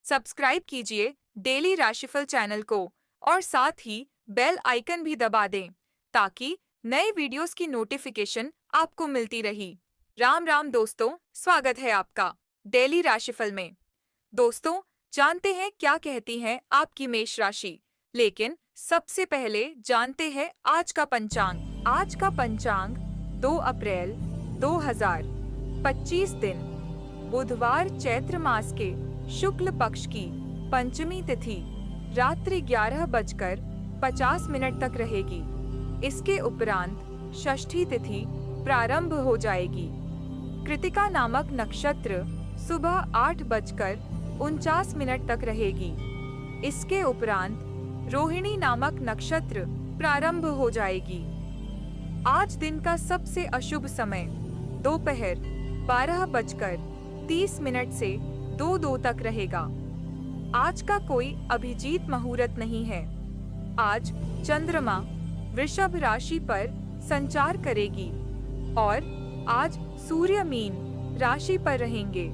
Subscribe कीजिए daily राशिफल channel को और साथ ही बेल आइकन भी दबा दें ताकि नए वीडियोस की नोटिफिकेशन आपको मिलती रही। राम राम दोस्तों, स्वागत है आपका डेली राशिफल में। दोस्तों, जानते हैं क्या कहती है आपकी मेष राशि। लेकिन सबसे पहले जानते हैं आज का पंचांग। आज का पंचांग 2 अप्रैल 2025 दिन बुधवार चैत्र मास के शुक्ल पक्ष की पंचमी तिथि रात्रि 11:50 तक रहेगी। इसके उपरांत षष्ठी तिथि प्रारंभ हो जाएगी। कृतिका नामक नक्षत्र सुबह 8:49 तक रहेगी। इसके उपरांत रोहिणी नामक नक्षत्र प्रारंभ हो जाएगी। आज दिन का सबसे अशुभ समय दोपहर 12:30 से 2 तक रहेगा। आज का कोई अभिजीत मुहूर्त नहीं है। आज चंद्रमा वृषभ राशि पर संचार करेगी और आज सूर्य मीन राशि पर रहेंगे।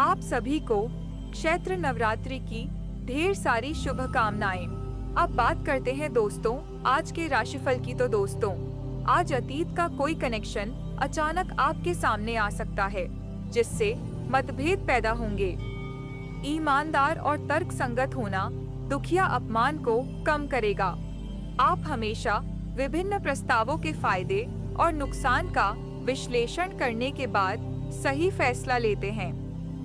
आप सभी को क्षेत्र नवरात्रि की ढेर सारी शुभकामनाएं। अब बात करते हैं दोस्तों आज के राशिफल की। तो दोस्तों, आज अतीत का कोई कनेक्शन अचानक आपके सामने आ सकता है जिससे मतभेद पैदा होंगे। ईमानदार और तर्क संगत होना दुखिया अपमान को कम करेगा। आप हमेशा विभिन्न प्रस्तावों के फायदे और नुकसान का विश्लेषण करने के बाद सही फैसला लेते हैं।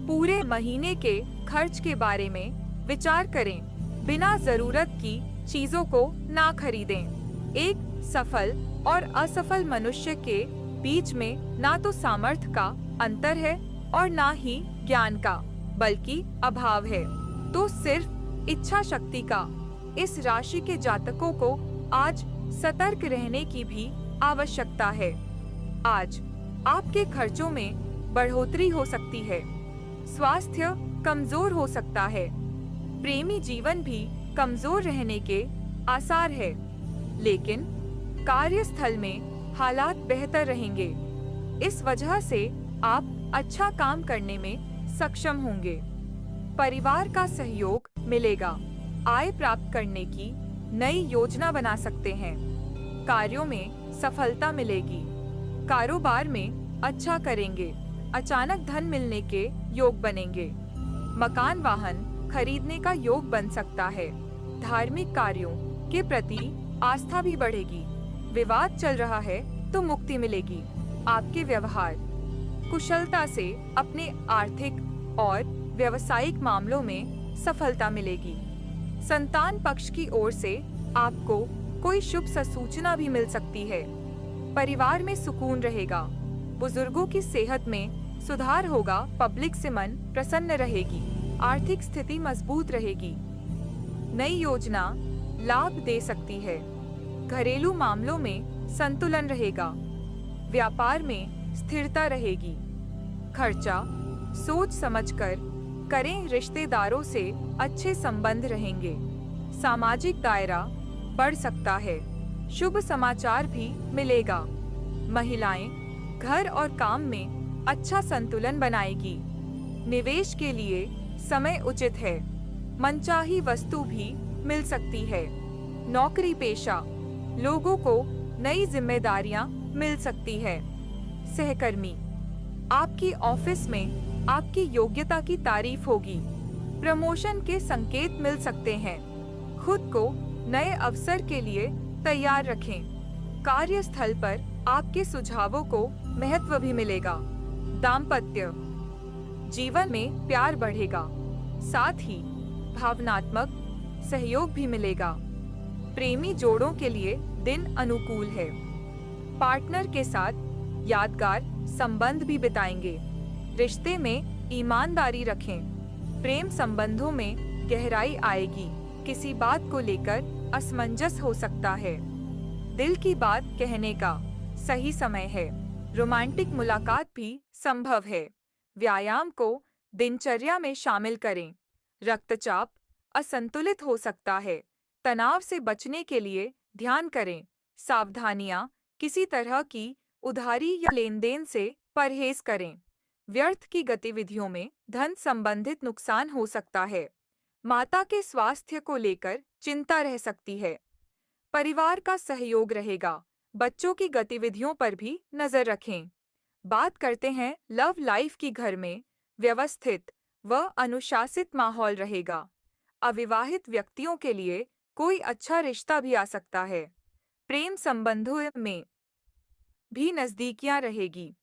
पूरे महीने के खर्च के बारे में विचार करें। बिना जरूरत की चीजों को ना खरीदें। एक सफल और असफल मनुष्य के बीच में ना तो सामर्थ्य का अंतर है और ना ही ज्ञान का, बल्कि अभाव है, तो सिर्फ इच्छा शक्ति का। इस राशि के जातकों को आज सतर्क रहने की भी आवश्यकता है। आज आपके खर्चों में बढ़ोतरी हो सकती है। स्वास्थ्य कमजोर हो सकता है। प्रेमी जीवन भी कमजोर रहने के आसार है, लेकिन कार्यस्थल में हालात बेहतर रहेंगे। इस वजह से आप अच्छा काम करने में सक्षम होंगे। परिवार का सहयोग मिलेगा। आय प्राप्त करने की नई योजना बना सकते हैं। कार्यों में सफलता मिलेगी। कारोबार में अच्छा करेंगे। अचानक धन मिलने के योग बनेंगे। मकान वाहन खरीदने का योग बन सकता है। धार्मिक कार्यों के प्रति आस्था भी बढ़ेगी। विवाद चल रहा है तो मुक्ति मिलेगी। आपके व्यवहार कुशलता से अपने आर्थिक और व्यवसायिक मामलों में सफलता मिलेगी। संतान पक्ष की ओर से आपको कोई शुभ सूचना भी मिल सकती है। परिवार में सुकून रहेगा। बुजुर्गों की सेहत में सुधार होगा। पब्लिक से मन प्रसन्न रहेगी। आर्थिक स्थिति मजबूत रहेगी। नई योजना लाभ दे सकती है। घरेलू मामलों में संतुलन रहेगा। व्यापार में स्थिरता रहेगी। खर्चा सोच समझकर करें। रिश्तेदारों से अच्छे संबंध रहेंगे। सामाजिक दायरा बढ़ सकता है। शुभ समाचार भी मिलेगा। महिलाएं घर और काम में अच्छा संतुलन बनाएगी। निवेश के लिए समय उचित है। मनचाही वस्तु भी मिल सकती है। नौकरी पेशा लोगों को नई जिम्मेदारियां मिल सकती है। सहकर्मी आपकी ऑफिस में आपकी योग्यता की तारीफ होगी। प्रमोशन के संकेत मिल सकते हैं। खुद को नए अवसर के लिए तैयार रखें। कार्यस्थल पर आपके सुझावों को महत्व भी मिलेगा। दाम्पत्य जीवन में प्यार बढ़ेगा। साथ ही भावनात्मक सहयोग भी मिलेगा। प्रेमी जोड़ों के लिए दिन अनुकूल है। पार्टनर के साथ यादगार संबंध भी बिताएंगे। रिश्ते में ईमानदारी रखें। प्रेम संबंधों में गहराई आएगी। किसी बात को लेकर असमंजस हो सकता है। दिल की बात कहने का सही समय है। रोमांटिक मुलाकात भी संभव है। व्यायाम को दिनचर्या में शामिल करें। रक्तचाप असंतुलित हो सकता है। तनाव से बचने के लिए ध्यान करें। सावधानियां किसी तरह की उधारी या लेनदेन से परहेज करें। व्यर्थ की गतिविधियों में धन संबंधित नुकसान हो सकता है। माता के स्वास्थ्य को लेकर चिंता रह सकती है। परिवार का सहयोग रहेगा। बच्चों की गतिविधियों पर भी नजर रखें। बात करते हैं लव लाइफ की। घर में व्यवस्थित व अनुशासित माहौल रहेगा। अविवाहित व्यक्तियों के लिए कोई अच्छा रिश्ता भी आ सकता है। प्रेम संबंधों में भी नजदीकियां रहेगी।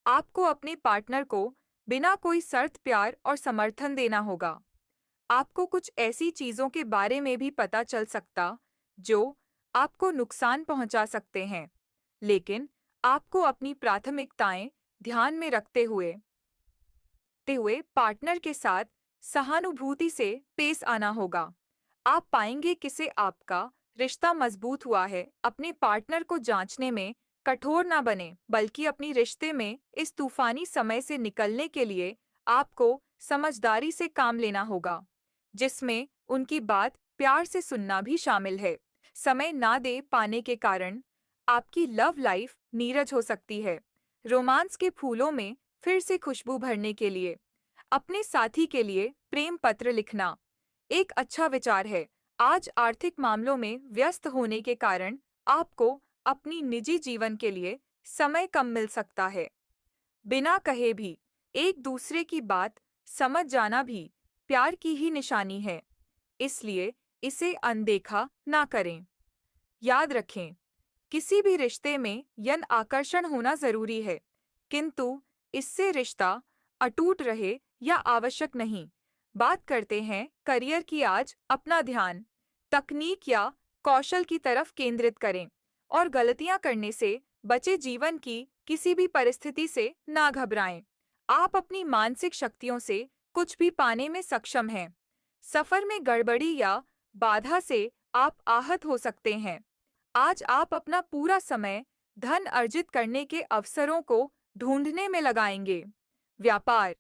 आपको अपने पार्टनर को बिना कोई शर्त प्यार और समर्थन देना होगा। आपको कुछ ऐसी चीजों के बारे में भी पता चल सकता जो आपको नुकसान पहुंचा सकते हैं, लेकिन आपको अपनी प्राथमिकताएं ध्यान में रखते हुए पार्टनर के साथ सहानुभूति से पेश आना होगा। आप पाएंगे कि से आपका रिश्ता मजबूत हुआ है। अपने पार्टनर को जांचने में कठोर ना बने, बल्कि अपनी रिश्ते में इस तूफानी समय से निकलने के लिए आपको समझदारी से काम लेना होगा, जिसमें उनकी बात प्यार से सुनना भी शामिल है। समय ना दे पाने के कारण आपकी लव लाइफ नीरज हो सकती है। रोमांस के फूलों में फिर से खुशबू भरने के लिए अपने साथी के लिए प्रेम पत्र लिखना एक अच्छा विचार है। आज आर्थिक मामलों में व्यस्त होने के कारण आपको अपनी निजी जीवन के लिए समय कम मिल सकता है। बिना कहे भी एक दूसरे की बात समझ जाना भी प्यार की ही निशानी है, इसलिए इसे अनदेखा ना करें। याद रखें, किसी भी रिश्ते में यौन आकर्षण होना जरूरी है, किंतु इससे रिश्ता अटूट रहे या आवश्यक नहीं। बात करते हैं करियर की। आज अपना ध्यान तकनीक या कौशल की तरफ केंद्रित करें और गलतियां करने से बचे। जीवन की किसी भी परिस्थिति से ना घबराएं। आप अपनी मानसिक शक्तियों से कुछ भी पाने में सक्षम हैं। सफर में गड़बड़ी या बाधा से आप आहत हो सकते हैं। आज आप अपना पूरा समय धन अर्जित करने के अवसरों को ढूंढने में लगाएंगे। व्यापार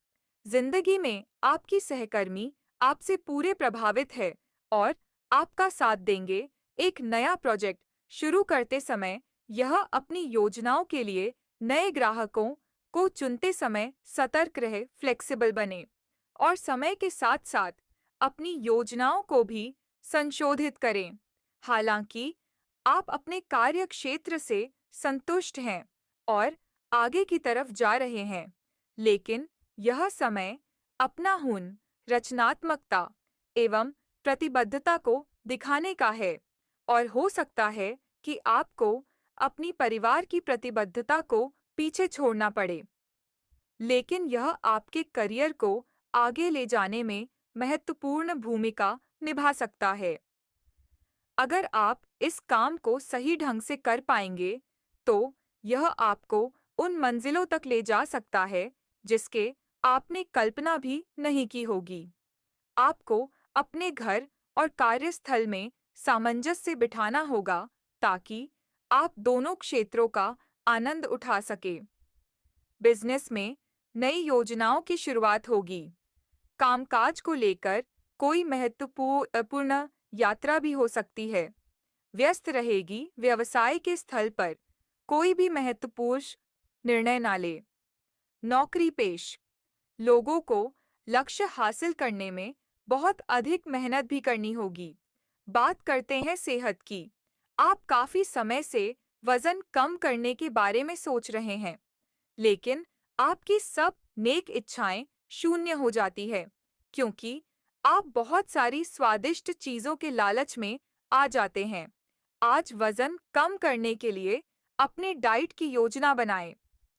जिंदगी में आपकी सहकर्मी आपसे पूरे प्रभावित है और आपका साथ देंगे। एक नया प्रोजेक्ट शुरू करते समय यह अपनी योजनाओं के लिए नए ग्राहकों को चुनते समय सतर्क रहे, फ्लेक्सिबल बने और समय के साथ साथ अपनी योजनाओं को भी संशोधित करें। हालांकि आप अपने कार्य क्षेत्र से संतुष्ट हैं और आगे की तरफ जा रहे हैं, लेकिन यह समय अपना हुनर, रचनात्मकता एवं प्रतिबद्धता को दिखाने का है और हो सकता है कि आपको अपनी परिवार की प्रतिबद्धता को पीछे छोड़ना पड़े, लेकिन यह आपके करियर को आगे ले जाने में महत्वपूर्ण भूमिका निभा सकता है। अगर आप इस काम को सही ढंग से कर पाएंगे, तो यह आपको उन मंजिलों तक ले जा सकता है जिसके आपने कल्पना भी नहीं की होगी। आपको अपने घर और कार्यस्थल में सामंजस्य बिठाना होगा ताकि आप दोनों क्षेत्रों का आनंद उठा सके। बिजनेस में नई योजनाओं की शुरुआत होगी। कामकाज को लेकर कोई महत्वपूर्ण यात्रा भी हो सकती है। व्यस्त रहेगी। व्यवसाय के स्थल पर कोई भी महत्वपूर्ण निर्णय ना ले। नौकरी पेश लोगों को लक्ष्य हासिल करने में बहुत अधिक मेहनत भी करनी होगी। बात करते हैं सेहत की। आप काफी समय से वजन कम करने के बारे में सोच रहे हैं, लेकिन आपकी सब नेक इच्छाएं शून्य हो जाती है क्योंकि आप बहुत सारी स्वादिष्ट चीजों के लालच में आ जाते हैं। आज वजन कम करने के लिए अपने डाइट की योजना बनाएं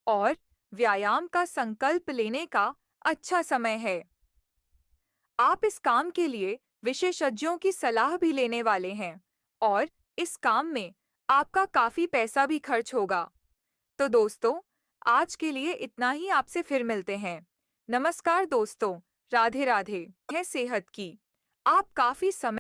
और व्यायाम का संकल्प लेने का अच्छा समय है। आप इस काम के लिए विशेषज्ञों की सलाह भी लेने वाले हैं और इस काम में आपका काफी पैसा भी खर्च होगा। तो दोस्तों, आज के लिए इतना ही। आपसे फिर मिलते हैं। नमस्कार दोस्तों, राधे राधे। है सेहत की। आप काफी समय